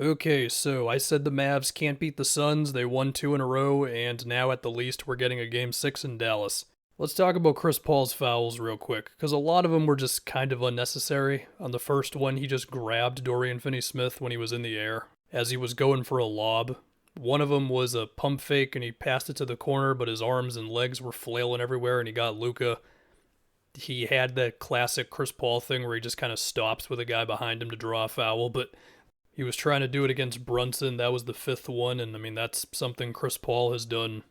Okay, so I said the Mavs can't beat the Suns. They won two in a row, and now at the least we're getting a game six in Dallas. Let's talk about Chris Paul's fouls real quick, because a lot of them were just kind of unnecessary. On the first one, he just grabbed Dorian Finney-Smith when he was in the air, as he was going for a lob. One of them was a pump fake, and he passed it to the corner, but his arms and legs were flailing everywhere, and he got Luka. He had that classic Chris Paul thing where he just kind of stops with a guy behind him to draw a foul, but he was trying to do it against Brunson. That was the fifth one, and I mean, that's something Chris Paul has done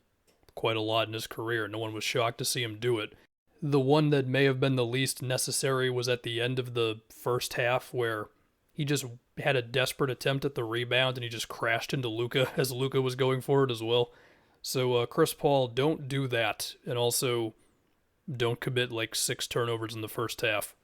quite a lot in his career. No one was shocked to see him do it. The one that may have been the least necessary was at the end of the first half, where he just had a desperate attempt at the rebound and he just crashed into Luka as Luka was going for it as well. So, Chris Paul, don't do that. And also, don't commit like 6 turnovers in the first half,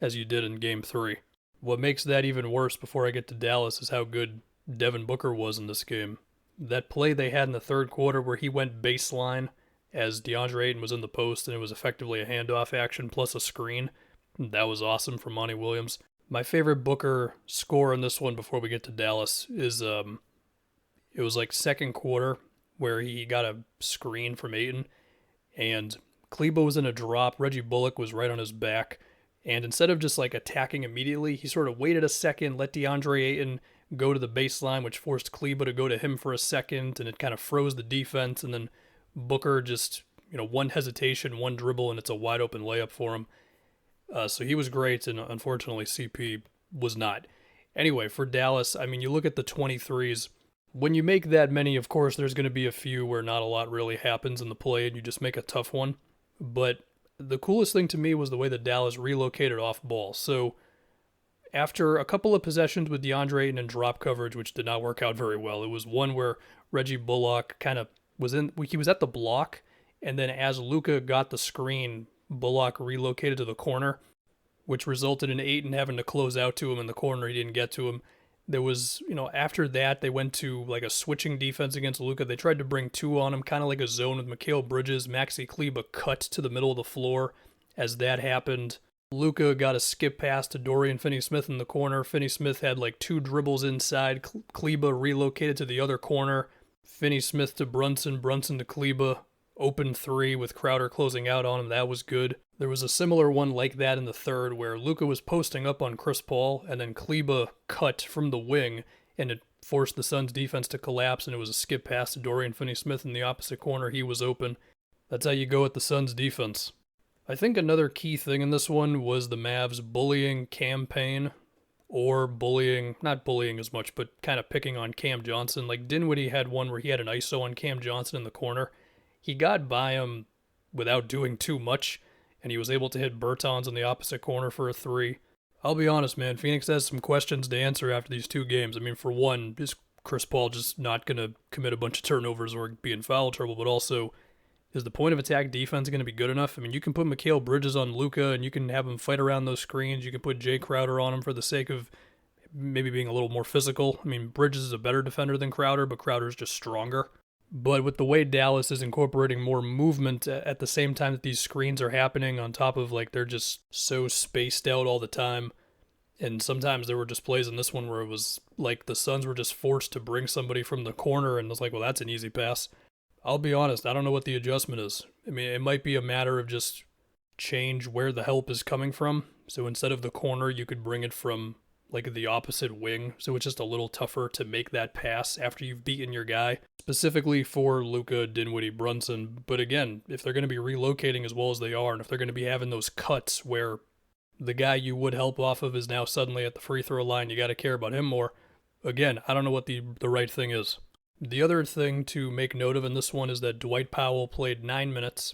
as you did in game three. What makes that even worse before I get to Dallas is how good Devin Booker was in this game. That play they had in the third quarter where he went baseline as DeAndre Ayton was in the post and it was effectively a handoff action plus a screen. That was awesome from Monty Williams. My favorite Booker score in this one before we get to Dallas is it was like second quarter where he got a screen from Ayton and Klebo was in a drop. Reggie Bullock was right on his back. And instead of just like attacking immediately, he sort of waited a second, let DeAndre Ayton go to the baseline, which forced Kleba to go to him for a second, and it kind of froze the defense. And then Booker just, one hesitation, one dribble, and it's a wide open layup for him. So he was great, and unfortunately CP was not. Anyway, for Dallas, I mean, you look at the 23s. When you make that many, of course, there's going to be a few where not a lot really happens in the play, and you just make a tough one. But the coolest thing to me was the way that Dallas relocated off ball. So after a couple of possessions with DeAndre Ayton and drop coverage, which did not work out very well, it was one where Reggie Bullock kind of he was at the block, and then as Luka got the screen, Bullock relocated to the corner, which resulted in Ayton having to close out to him in the corner. He didn't get to him. There was, after that, they went to like a switching defense against Luka. They tried to bring two on him, kind of like a zone with Mikal Bridges. Maxi Kleba cut to the middle of the floor. As that happened, Luka got a skip pass to Dorian Finney-Smith in the corner. Finney-Smith had like two dribbles inside. Kleba relocated to the other corner. Finney-Smith to Brunson, Brunson to Kleba. Open three with Crowder closing out on him. That was good. There was a similar one like that in the third where Luka was posting up on Chris Paul and then Kleba cut from the wing and it forced the Suns defense to collapse and it was a skip pass to Dorian Finney-Smith in the opposite corner. He was open. That's how you go at the Suns defense. I think another key thing in this one was the Mavs bullying campaign or bullying, not bullying as much, but kind of picking on Cam Johnson. Like Dinwiddie had one where he had an ISO on Cam Johnson in the corner. He got by him without doing too much, and he was able to hit Bertans in the opposite corner for a three. I'll be honest, man, Phoenix has some questions to answer after these two games. I mean, for one, is Chris Paul just not going to commit a bunch of turnovers or be in foul trouble, but also, is the point of attack defense going to be good enough? I mean, you can put Mikal Bridges on Luka, and you can have him fight around those screens. You can put Jay Crowder on him for the sake of maybe being a little more physical. I mean, Bridges is a better defender than Crowder, but Crowder's just stronger. But with the way Dallas is incorporating more movement at the same time that these screens are happening, on top of like they're just so spaced out all the time, and sometimes there were just plays in this one where it was like the Suns were just forced to bring somebody from the corner, and it's like, well, that's an easy pass. I'll be honest, I don't know what the adjustment is. I mean, it might be a matter of just change where the help is coming from. So instead of the corner, you could bring it from like the opposite wing, so it's just a little tougher to make that pass after you've beaten your guy, specifically for Luka, Dinwiddie, Brunson. But again, if they're going to be relocating as well as they are, and if they're going to be having those cuts where the guy you would help off of is now suddenly at the free throw line, you got to care about him more. Again, I don't know what the right thing is. The other thing to make note of in this one is that Dwight Powell played 9 minutes,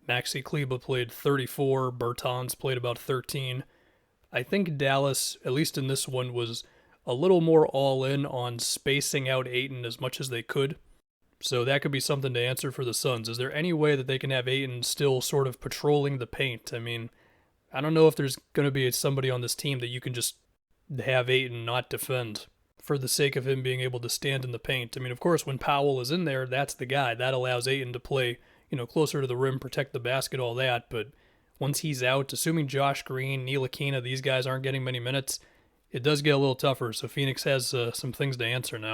Maxi Kleba played 34, Bertans played about 13. I think Dallas, at least in this one, was a little more all in on spacing out Ayton as much as they could. So that could be something to answer for the Suns. Is there any way that they can have Ayton still sort of patrolling the paint? I mean, I don't know if there's going to be somebody on this team that you can just have Ayton not defend for the sake of him being able to stand in the paint. I mean, of course, when Powell is in there, that's the guy. That allows Ayton to play, closer to the rim, protect the basket, all that. But once he's out, assuming Josh Green, Ntilikina, these guys aren't getting many minutes, It does get a little tougher, so Phoenix has some things to answer now.